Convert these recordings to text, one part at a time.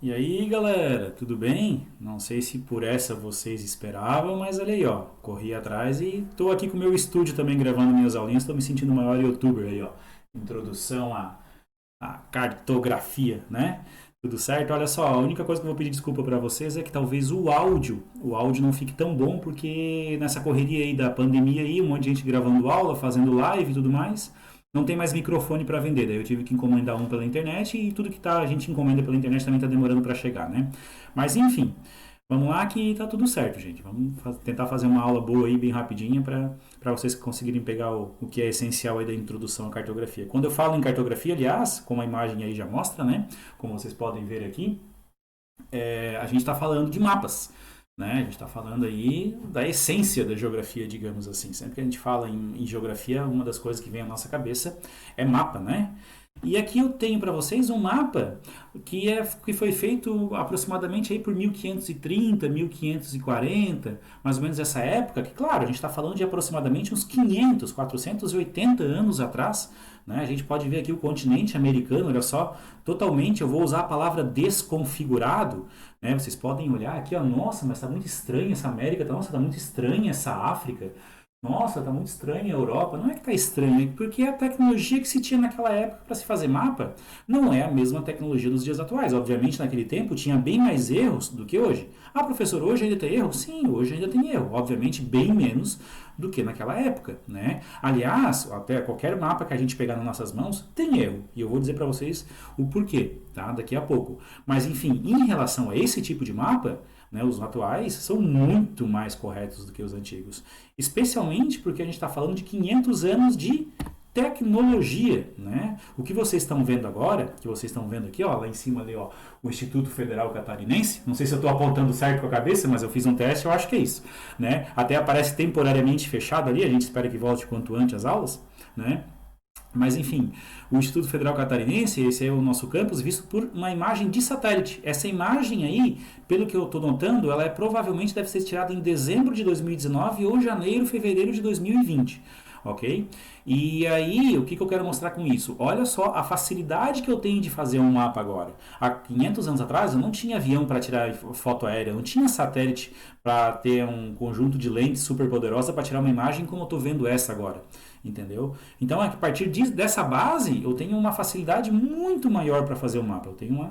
E aí, galera, tudo bem? Não sei se por essa vocês esperavam, mas olha aí, ó, corri atrás e tô aqui com o meu estúdio também gravando minhas aulinhas, tô me sentindo o maior youtuber aí, ó. Introdução à cartografia, né? Tudo certo? Olha só, a única coisa que eu vou pedir desculpa para vocês é que talvez o áudio não fique tão bom, porque nessa correria aí da pandemia aí, um monte de gente gravando aula, fazendo live e tudo mais, não tem mais microfone para vender. Daí eu tive que encomendar um pela internet e tudo que a gente encomenda pela internet também está demorando para chegar, né? Mas enfim, vamos lá que tá tudo certo, gente. Vamos tentar fazer uma aula boa aí, bem rapidinha, para vocês conseguirem pegar o que é essencial aí da introdução à cartografia. Quando eu falo em cartografia, aliás, como a imagem aí já mostra, né? Como vocês podem ver aqui, a gente está falando de mapas. Né? A gente está falando aí da essência da geografia, digamos assim. Sempre que a gente fala em geografia, uma das coisas que vem à nossa cabeça é mapa, né? E aqui eu tenho para vocês um mapa que foi feito aproximadamente aí por 1530, 1540, mais ou menos essa época, que claro, a gente está falando de aproximadamente uns 500, 480 anos atrás, né? A gente pode ver aqui o continente americano, olha só, totalmente, eu vou usar a palavra desconfigurado, né? Vocês podem olhar aqui, ó, nossa, mas está muito estranha essa América, nossa, está muito estranha essa África. Nossa, tá muito estranha a Europa. Não é que tá estranho, é porque a tecnologia que se tinha naquela época para se fazer mapa não é a mesma tecnologia dos dias atuais. Obviamente, naquele tempo tinha bem mais erros do que hoje. Ah, professor, hoje ainda tem erro? Sim, hoje ainda tem erro. Obviamente, bem menos do que naquela época, né? Aliás, até qualquer mapa que a gente pegar nas nossas mãos tem erro. E eu vou dizer para vocês o porquê, tá? Daqui a pouco. Mas, enfim, em relação a esse tipo de mapa, né, os atuais são muito mais corretos do que os antigos. Especialmente porque a gente está falando de 500 anos de tecnologia, né? O que vocês estão vendo agora, que vocês estão vendo aqui, ó, lá em cima ali, ó, o Instituto Federal Catarinense. Não sei se eu estou apontando certo com a cabeça, mas eu fiz um teste, eu acho que é isso, né? Até aparece temporariamente fechado ali, a gente espera que volte quanto antes as aulas, né? Mas enfim, o Instituto Federal Catarinense, esse é o nosso campus, visto por uma imagem de satélite. Essa imagem aí, pelo que eu estou notando, ela provavelmente deve ser tirada em dezembro de 2019 ou janeiro, fevereiro de 2020. Ok? E aí, o que eu quero mostrar com isso? Olha só a facilidade que eu tenho de fazer um mapa agora. Há 500 anos atrás, eu não tinha avião para tirar foto aérea, não tinha satélite para ter um conjunto de lentes super poderosa para tirar uma imagem como eu estou vendo essa agora. Entendeu? Então, a partir dessa base, eu tenho uma facilidade muito maior para fazer o mapa. Eu tenho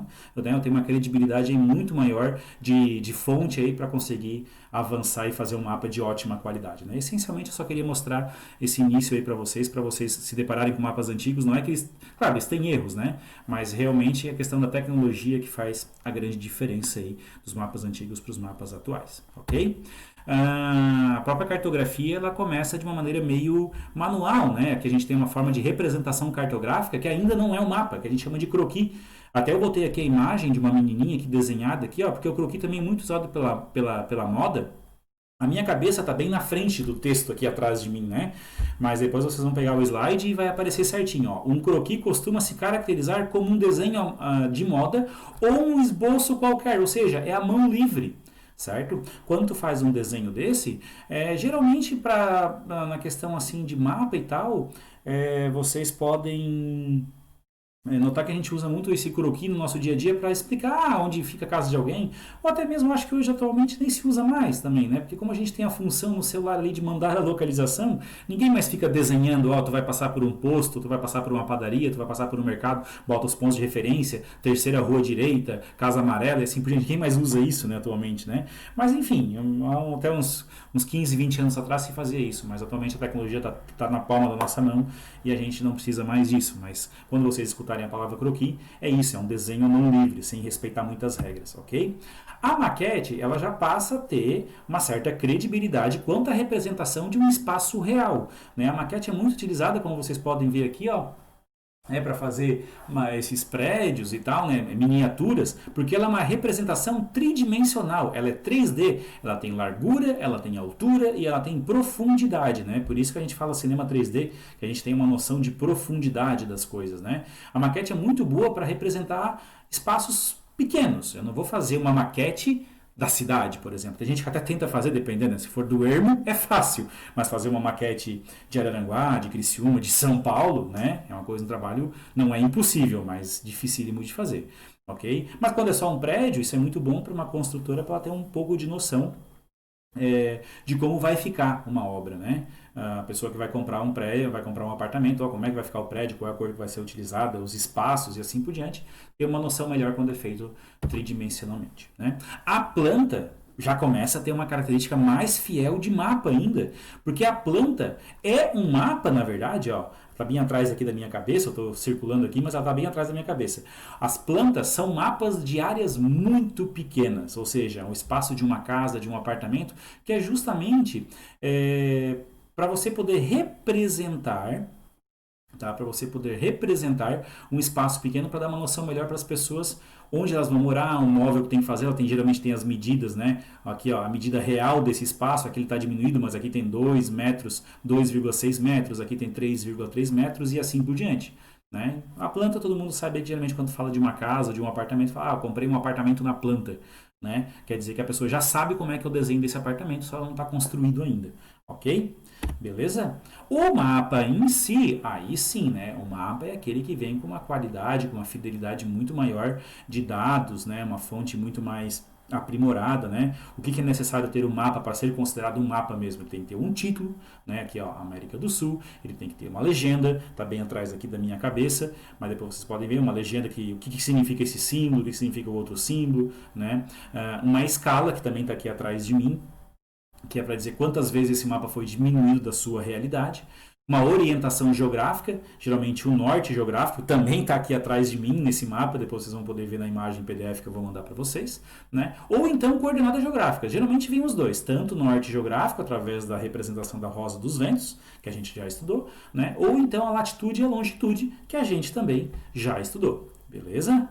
uma credibilidade muito maior de fonte aí para conseguir avançar e fazer um mapa de ótima qualidade. Né? Essencialmente, eu só queria mostrar esse início aí para vocês se depararem com mapas antigos. Não é que eles, claro, eles têm erros, né? Mas realmente é a questão da tecnologia que faz a grande diferença aí dos mapas antigos para os mapas atuais, ok? A própria cartografia ela começa de uma maneira meio manual, né? Que a gente tem uma forma de representação cartográfica que ainda não é um mapa, que a gente chama de croquis. Até eu botei aqui a imagem de uma menininha aqui desenhada aqui, ó, porque o croquis também é muito usado pela moda. A minha cabeça está bem na frente do texto aqui atrás de mim, né? Mas depois vocês vão pegar o slide e vai aparecer certinho, ó. Um croquis costuma se caracterizar como um desenho de moda ou um esboço qualquer, ou seja, é a mão livre, certo? Quando tu faz um desenho desse, geralmente na questão assim de mapa e tal, vocês podem notar que a gente usa muito esse croquis no nosso dia a dia para explicar onde fica a casa de alguém, ou até mesmo acho que hoje atualmente nem se usa mais também, né? Porque como a gente tem a função no celular ali de mandar a localização, ninguém mais fica desenhando, ó, tu vai passar por um posto, tu vai passar por uma padaria, tu vai passar por um mercado, bota os pontos de referência, terceira rua direita, casa amarela e assim por diante. Ninguém mais usa isso, né, atualmente, né? Mas enfim, até uns 15, 20 anos atrás se fazia isso, mas atualmente a tecnologia tá na palma da nossa mão e a gente não precisa mais disso. Mas quando vocês escutarem a palavra croquis, é isso, é um desenho não livre, sem respeitar muitas regras, ok? A maquete, ela já passa a ter uma certa credibilidade quanto à representação de um espaço real, né? A maquete é muito utilizada, como vocês podem ver aqui, ó, para fazer esses prédios e tal, né, miniaturas, porque ela é uma representação tridimensional, ela é 3D, ela tem largura, ela tem altura e ela tem profundidade, né? Por isso que a gente fala cinema 3D, que a gente tem uma noção de profundidade das coisas, né? A maquete é muito boa para representar espaços pequenos. Eu não vou fazer uma maquete da cidade, por exemplo. Tem gente que até tenta fazer, dependendo, né? Se for do Ermo, é fácil, mas fazer uma maquete de Araranguá, de Criciúma, de São Paulo, né? É uma coisa, um trabalho, não é impossível, mas dificílimo de fazer, ok? Mas quando é só um prédio, isso é muito bom para uma construtora para ela ter um pouco de noção de como vai ficar uma obra, né? A pessoa que vai comprar um prédio, vai comprar um apartamento, ó, como é que vai ficar o prédio, qual é a cor que vai ser utilizada, os espaços e assim por diante, ter uma noção melhor quando é feito tridimensionalmente, né? A planta já começa a ter uma característica mais fiel de mapa ainda, porque a planta é um mapa, na verdade, ó, está bem atrás aqui da minha cabeça, eu estou circulando aqui, mas ela está bem atrás da minha cabeça. As plantas são mapas de áreas muito pequenas, ou seja, o espaço de uma casa, de um apartamento, que é justamente para você poder representar, tá? Para você poder representar um espaço pequeno para dar uma noção melhor para as pessoas onde elas vão morar, um móvel que tem que fazer, ela geralmente tem as medidas, né? Aqui, ó, a medida real desse espaço, aqui ele está diminuído, mas aqui tem 2 metros, 2,6 metros, aqui tem 3,3 metros e assim por diante. Né? A planta, todo mundo sabe que geralmente quando fala de uma casa, de um apartamento, fala, eu comprei um apartamento na planta. Né? Quer dizer que a pessoa já sabe como é que é o desenho desse apartamento, só não está construído ainda. Ok? Beleza? O mapa em si, aí sim, né? O mapa é aquele que vem com uma qualidade, com uma fidelidade muito maior de dados, né? Uma fonte muito mais aprimorada, né? O que é necessário ter o mapa para ser considerado um mapa mesmo? Ele tem que ter um título, né? Aqui, ó, América do Sul. Ele tem que ter uma legenda, tá bem atrás aqui da minha cabeça, mas depois vocês podem ver uma legenda que o que significa esse símbolo, o que significa o outro símbolo, né? Uma escala que também está aqui atrás de mim, que é para dizer quantas vezes esse mapa foi diminuído da sua realidade. Uma orientação geográfica, geralmente o norte geográfico, também está aqui atrás de mim nesse mapa, depois vocês vão poder ver na imagem PDF que eu vou mandar para vocês. Né? Ou então coordenada geográfica, geralmente vem os dois, tanto o norte geográfico, através da representação da rosa dos ventos, que a gente já estudou, né? Ou então a latitude e a longitude, que a gente também já estudou. Beleza?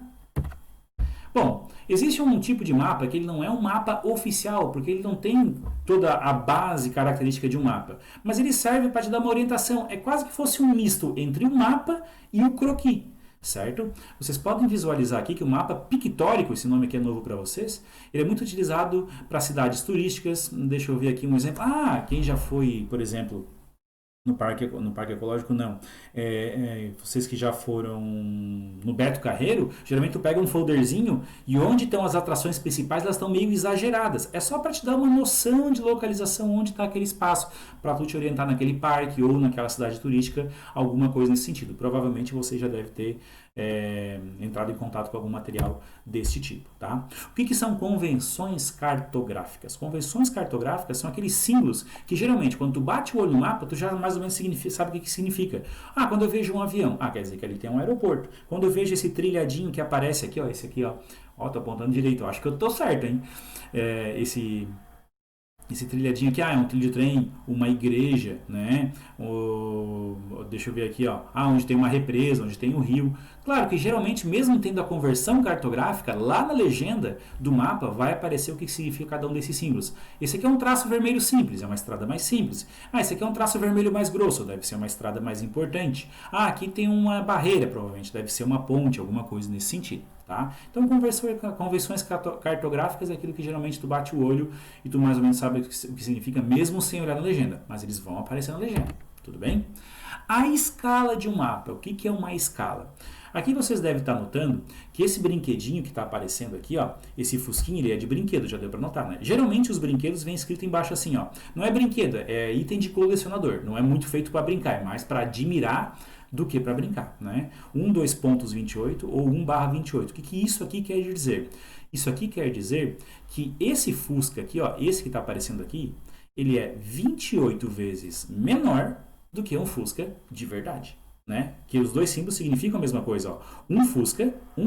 Bom, existe um tipo de mapa que ele não é um mapa oficial, porque ele não tem toda a base característica de um mapa, mas ele serve para te dar uma orientação. É quase que fosse um misto entre o mapa e o croquis, certo? Vocês podem visualizar aqui que o mapa pictórico, esse nome aqui é novo para vocês, ele é muito utilizado para cidades turísticas. Deixa eu ver aqui um exemplo. Quem já foi, por exemplo, no parque ecológico, não. Vocês que já foram no Beto Carreiro, geralmente tu pega um folderzinho e onde estão as atrações principais, elas estão meio exageradas. É só para te dar uma noção de localização, onde está aquele espaço, para tu te orientar naquele parque ou naquela cidade turística, alguma coisa nesse sentido. Provavelmente você já deve ter entrado em contato com algum material desse tipo, tá? O que são convenções cartográficas? Convenções cartográficas são aqueles símbolos que geralmente quando tu bate o olho no mapa, tu já mais ou menos sabe o que significa. Quando eu vejo um avião, quer dizer que ali tem um aeroporto. Quando eu vejo esse trilhadinho que aparece aqui, ó, esse aqui, ó, tô apontando direito, eu acho que eu tô certo, hein? Esse trilhadinho aqui, é um trilho de trem, uma igreja, né? Deixa eu ver aqui, ó. Onde tem uma represa, onde tem um rio. Claro que geralmente, mesmo tendo a conversão cartográfica, lá na legenda do mapa vai aparecer o que significa cada um desses símbolos. Esse aqui é um traço vermelho simples, é uma estrada mais simples. Esse aqui é um traço vermelho mais grosso, deve ser uma estrada mais importante. Aqui tem uma barreira, provavelmente, deve ser uma ponte, alguma coisa nesse sentido. Tá? Então, convenções cartográficas é aquilo que geralmente tu bate o olho e tu mais ou menos sabe o que significa, mesmo sem olhar na legenda, mas eles vão aparecer na legenda, tudo bem? A escala de um mapa, o que é uma escala? Aqui vocês devem estar notando que esse brinquedinho que está aparecendo aqui, ó, esse fusquinho, ele é de brinquedo, já deu para notar, né? Geralmente os brinquedos vêm escrito embaixo assim, ó, não é brinquedo, é item de colecionador, não é muito feito para brincar, é mais para admirar do que para brincar, né? 1,2.28 ou 1/28. O que isso aqui quer dizer? Isso aqui quer dizer que esse Fusca aqui, ó, esse que está aparecendo aqui, ele é 28 vezes menor do que um Fusca de verdade, né? Que os dois símbolos significam a mesma coisa, ó. Um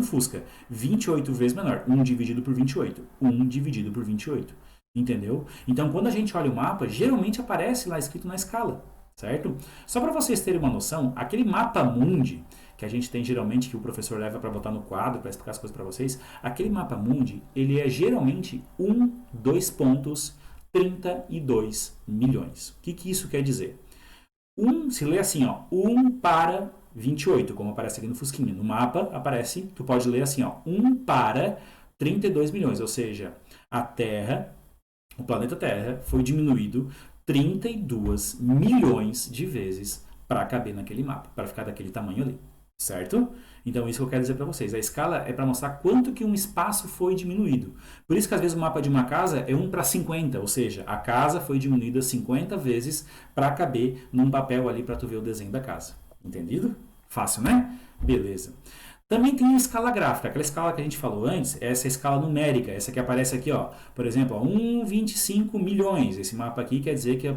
Fusca, 28 vezes menor. 1 dividido por 28. 1 dividido por 28. Entendeu? Então, quando a gente olha o mapa, geralmente aparece lá escrito na escala. Certo? Só para vocês terem uma noção, aquele mapa mundi que a gente tem geralmente, que o professor leva para botar no quadro, para explicar as coisas para vocês, aquele mapa mundi, ele é geralmente 32 milhões. O que isso quer dizer? Se lê assim, ó, 1/28, como aparece aqui no Fusquinha. No mapa aparece, tu pode ler assim, ó, 1/32 32 milhões, ou seja, a Terra, o planeta Terra, foi diminuído 32 milhões de vezes para caber naquele mapa, para ficar daquele tamanho ali, certo? Então, isso que eu quero dizer para vocês. A escala é para mostrar quanto que um espaço foi diminuído. Por isso que, às vezes, o mapa de uma casa é 1 para 50, ou seja, a casa foi diminuída 50 vezes para caber num papel ali para tu ver o desenho da casa. Entendido? Fácil, né? Beleza. Também tem a escala gráfica, aquela escala que a gente falou antes, essa é a escala numérica, essa que aparece aqui, ó. Por exemplo, 1,25 milhões. Esse mapa aqui quer dizer que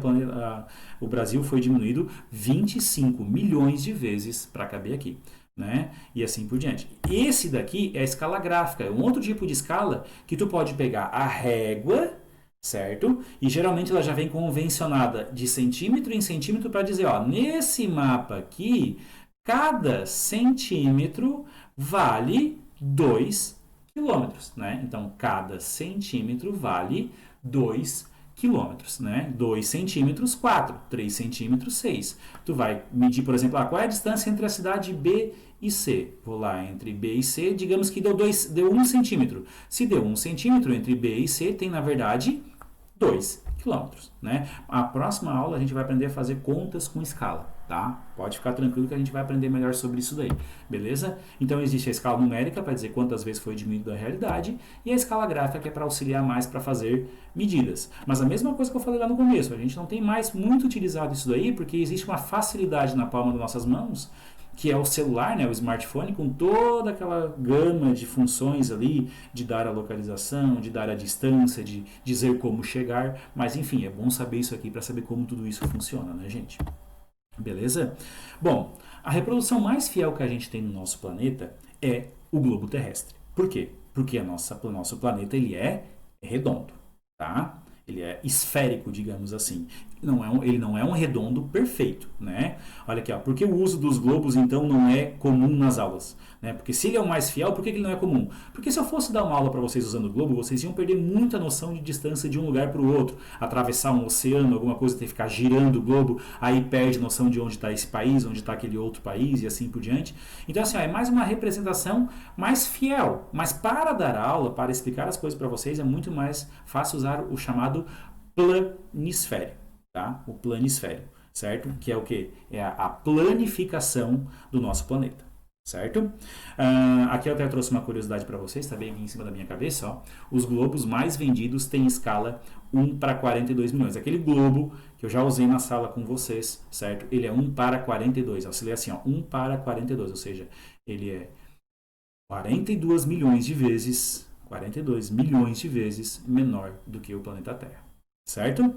o Brasil foi diminuído 25 milhões de vezes para caber aqui, né? E assim por diante. Esse daqui é a escala gráfica, é um outro tipo de escala que tu pode pegar a régua, certo? E geralmente ela já vem convencionada de centímetro em centímetro para dizer, ó, nesse mapa aqui, cada centímetro vale 2 quilômetros, né? Então, cada centímetro vale 2 quilômetros, né? 2 centímetros, 4. 3 centímetros, 6. Tu vai medir, por exemplo, qual é a distância entre a cidade B e C? Vou lá entre B e C, digamos que deu 1 centímetro. Se deu 1 centímetro entre B e C, tem, na verdade, 2 quilômetros, né? A próxima aula a gente vai aprender a fazer contas com escala, tá? Pode ficar tranquilo que a gente vai aprender melhor sobre isso daí, beleza? Então existe a escala numérica para dizer quantas vezes foi diminuído a realidade e a escala gráfica que é para auxiliar mais para fazer medidas. Mas a mesma coisa que eu falei lá no começo, a gente não tem mais muito utilizado isso daí porque existe uma facilidade na palma das nossas mãos, que é o celular, né, o smartphone, com toda aquela gama de funções ali, de dar a localização, de dar a distância, de dizer como chegar, mas enfim, é bom saber isso aqui para saber como tudo isso funciona, né, gente? Beleza? Bom, a reprodução mais fiel que a gente tem no nosso planeta é o globo terrestre. Por quê? Porque o nosso planeta ele é redondo, tá? Ele é esférico, digamos assim. Ele não é um redondo perfeito, né? Olha aqui, ó, por que o uso dos globos, então, não é comum nas aulas? Né? Porque se ele é o mais fiel, por que ele não é comum? Porque se eu fosse dar uma aula para vocês usando o globo, vocês iam perder muita noção de distância de um lugar para o outro. Atravessar um oceano, alguma coisa, ter que ficar girando o globo, aí perde noção de onde está esse país, onde está aquele outro país e assim por diante. Então, assim, ó, é mais uma representação mais fiel. Mas para dar aula, para explicar as coisas para vocês, é muito mais fácil usar o chamado planisfério, tá? O planisfério, certo? Que é o quê? É a planificação do nosso planeta, certo? Aqui eu até trouxe uma curiosidade para vocês, está bem aqui em cima da minha cabeça, ó. Os globos mais vendidos têm escala 1 para 42 milhões. Aquele globo que eu já usei na sala com vocês, certo? Ele é 1 para 42. Ó, se lê assim, ó, 1 para 42, ou seja, ele é 42 milhões de vezes menor do que o planeta Terra. Certo?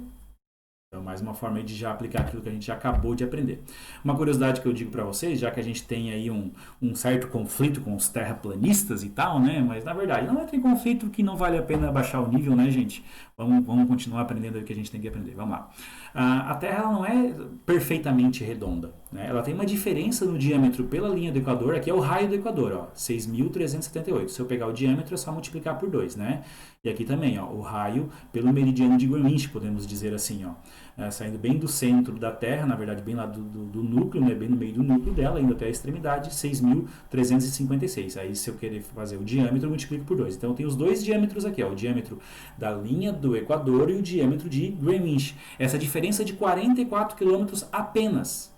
Então, mais uma forma de já aplicar aquilo que a gente já acabou de aprender. Uma curiosidade que eu digo para vocês, já que a gente tem aí um certo conflito com os terraplanistas e tal, né? Mas, na verdade, não é que conflito que não vale a pena baixar o nível, né, gente? Vamos continuar aprendendo o que a gente tem que aprender. Vamos lá. A Terra ela não é perfeitamente redonda, né? Ela tem uma diferença no diâmetro pela linha do Equador. Aqui é o raio do Equador, ó, 6.378. Se eu pegar o diâmetro, é só multiplicar por 2, né? E aqui também, ó, o raio pelo meridiano de Greenwich, podemos dizer assim, ó, saindo bem do centro da Terra, na verdade bem lá do núcleo, né, bem no meio do núcleo dela, indo até a extremidade, 6.356. Aí se eu querer fazer o diâmetro, eu multiplico por 2. Então tem os dois diâmetros aqui, ó, o diâmetro da linha do Equador e o diâmetro de Greenwich. Essa diferença de 44 quilômetros apenas.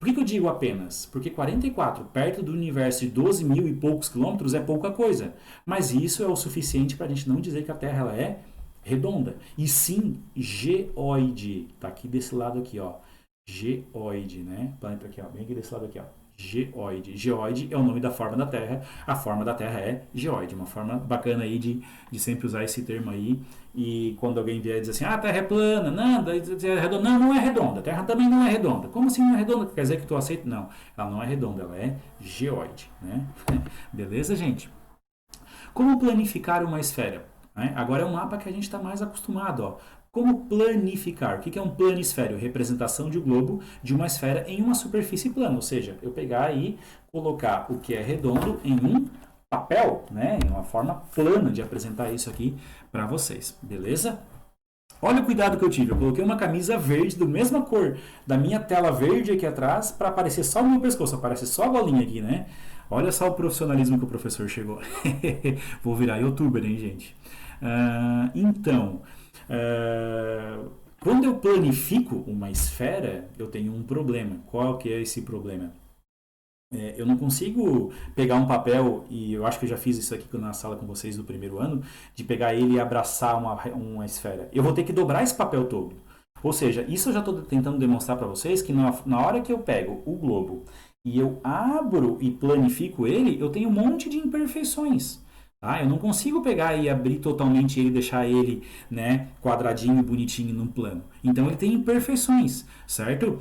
Por que eu digo apenas? Porque 44, perto do universo de 12 mil e poucos quilômetros, é pouca coisa. Mas isso é o suficiente para a gente não dizer que a Terra ela é redonda. E sim, geoide. Está aqui desse lado aqui, ó. Geoide, né? Planeta aqui, ó. Bem aqui desse lado aqui, ó. Geoide. Geoide é o nome da forma da Terra. A forma da Terra é geoide. Uma forma bacana aí de sempre usar esse termo aí. E quando alguém vier dizer assim, a Terra é plana, não, é redonda. Não, não é redonda. A Terra também não é redonda. Como assim não é redonda? Quer dizer que tu aceita? Não, ela não é redonda, ela é geoide, né? Beleza, gente? Como planificar uma esfera? Agora é um mapa que a gente está mais acostumado, ó. Como planificar? O que é um planisfério? Representação de um globo de uma esfera em uma superfície plana. Ou seja, eu pegar e colocar o que é redondo em um papel, né? Em uma forma plana de apresentar isso aqui para vocês. Beleza? Olha o cuidado que eu tive. Eu coloquei uma camisa verde, da mesma cor da minha tela verde aqui atrás, para aparecer só o meu pescoço. Aparece só a bolinha aqui, né? Olha só o profissionalismo que o professor chegou. Vou virar youtuber, hein, gente? Então, ah, quando eu planifico uma esfera, eu tenho um problema. Qual que é esse problema? Eu não consigo pegar um papel, e eu acho que eu já fiz isso aqui na sala com vocês do primeiro ano, de pegar ele e abraçar uma esfera. Eu vou ter que dobrar esse papel todo. Ou seja, isso eu já estou tentando demonstrar para vocês que na hora que eu pego o globo e eu abro e planifico ele, eu tenho um monte de imperfeições. Tá? Eu não consigo pegar e abrir totalmente ele e deixar ele, né, quadradinho, bonitinho num plano. Então ele tem imperfeições, certo?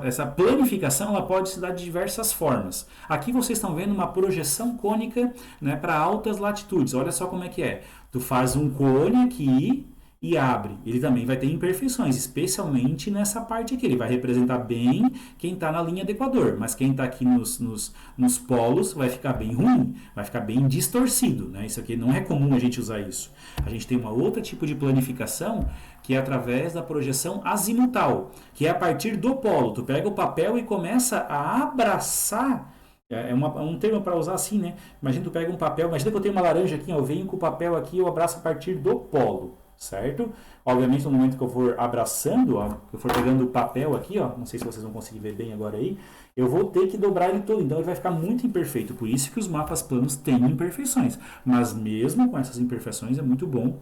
Essa planificação ela pode se dar de diversas formas. Aqui vocês estão vendo uma projeção cônica, né, para altas latitudes. Olha só como é que é. Tu faz um cone aqui e abre. Ele também vai ter imperfeições, especialmente nessa parte aqui. Ele vai representar bem quem está na linha do Equador, mas quem está aqui nos polos vai ficar bem ruim, vai ficar bem distorcido. Né? Isso aqui não é comum a gente usar isso. A gente tem um outro tipo de planificação que é através da projeção azimutal, que é a partir do polo. Tu pega o papel e começa a abraçar. É um termo para usar assim, né? Imagina tu pega um papel, imagina que eu tenho uma laranja aqui, ó, eu venho com o papel aqui e eu abraço a partir do polo. Certo? Obviamente, no momento que eu for abraçando, ó, que eu for pegando o papel aqui, ó, não sei se vocês vão conseguir ver bem agora aí, eu vou ter que dobrar ele todo, então ele vai ficar muito imperfeito. Por isso que os mapas planos têm imperfeições. Mas mesmo com essas imperfeições, é muito bom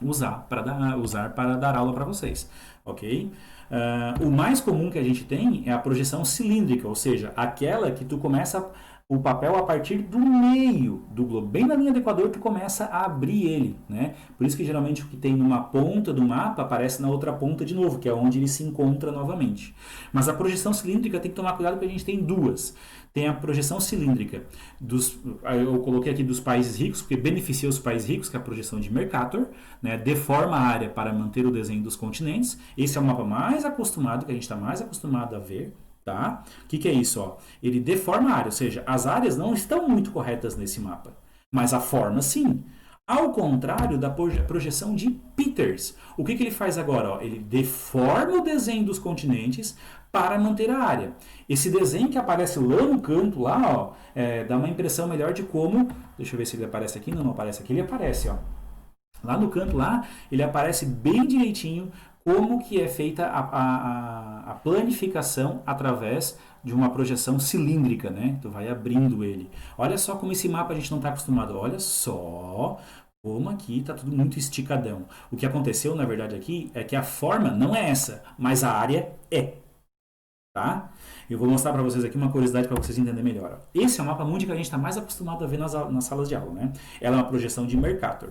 usar para dar aula para vocês, ok? O mais comum que a gente tem é a projeção cilíndrica, ou seja, aquela que tu começa o papel a partir do meio do globo, bem na linha do Equador, tu começa a abrir ele, né? Por isso que geralmente o que tem numa ponta do mapa aparece na outra ponta de novo, que é onde ele se encontra novamente. Mas a projeção cilíndrica tem que tomar cuidado porque a gente tem duas. Tem a projeção cilíndrica eu coloquei aqui dos países ricos, porque beneficia os países ricos, que é a projeção de Mercator, né? Deforma a área para manter o desenho dos continentes. Esse é o mapa mais acostumado, que a gente está mais acostumado a ver. Tá? O que é isso? Ó? Ele deforma a área, ou seja, as áreas não estão muito corretas nesse mapa, mas a forma sim. Ao contrário da projeção de Peters. O que ele faz agora? Ó? Ele deforma o desenho dos continentes para manter a área. Esse desenho que aparece lá no canto, lá, ó, dá uma impressão melhor de como... Deixa eu ver se ele aparece aqui. Não aparece aqui. Ele aparece, ó. Lá no canto, lá, ele aparece bem direitinho como que é feita a planificação através de uma projeção cilíndrica, né? Tu vai abrindo ele. Olha só como esse mapa a gente não está acostumado. Olha só como aqui está tudo muito esticadão. O que aconteceu, na verdade, aqui é que a forma não é essa, mas a área é. Tá? Eu vou mostrar para vocês aqui uma curiosidade para vocês entenderem melhor. Esse é o mapa mundi que a gente está mais acostumado a ver nas salas de aula, né? Ela é uma projeção de Mercator.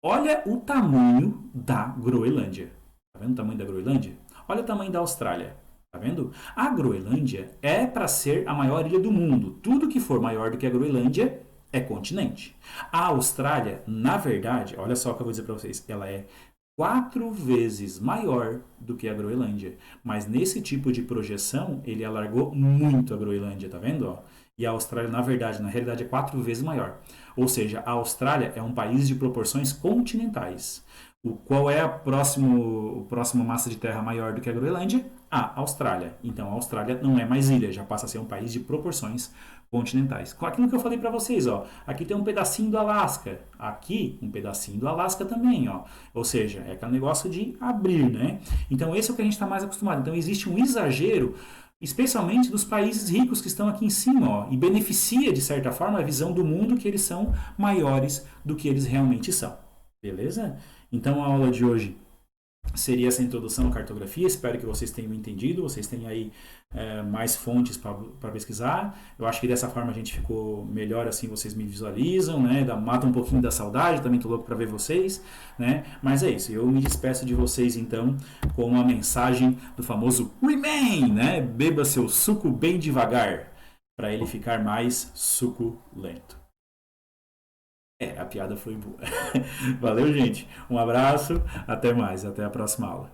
Olha o tamanho da Groenlândia. Tá vendo o tamanho da Groenlândia? Olha o tamanho da Austrália. Tá vendo? A Groenlândia é para ser a maior ilha do mundo. Tudo que for maior do que a Groenlândia é continente. A Austrália, na verdade, olha só o que eu vou dizer para vocês, ela é 4 vezes maior do que a Groenlândia. Mas nesse tipo de projeção, ele alargou muito a Groenlândia, tá vendo? Ó? E a Austrália, na realidade, é 4 vezes maior. Ou seja, a Austrália é um país de proporções continentais. Qual é a próxima massa de terra maior do que a Groenlândia? A Austrália. Então, a Austrália não é mais ilha, já passa a ser um país de proporções continentais. Com aquilo que eu falei para vocês, ó, aqui tem um pedacinho do Alasca, aqui um pedacinho do Alasca também, ó. Ou seja, é aquele negócio de abrir, né? Então, esse é o que a gente está mais acostumado. Então, existe um exagero, especialmente dos países ricos que estão aqui em cima, ó, e beneficia, de certa forma, a visão do mundo que eles são maiores do que eles realmente são. Beleza? Então, a aula de hoje seria essa introdução à cartografia. Espero que vocês tenham entendido, vocês tenham aí mais fontes para pesquisar. Eu acho que dessa forma a gente ficou melhor, assim vocês me visualizam, né? Mata um pouquinho da saudade, também tô louco para ver vocês, né? Mas é isso, eu me despeço de vocês então com uma mensagem do famoso Remain, né? Beba seu suco bem devagar, para ele ficar mais suculento. A piada foi boa. Valeu, gente. Um abraço, até mais, até a próxima aula.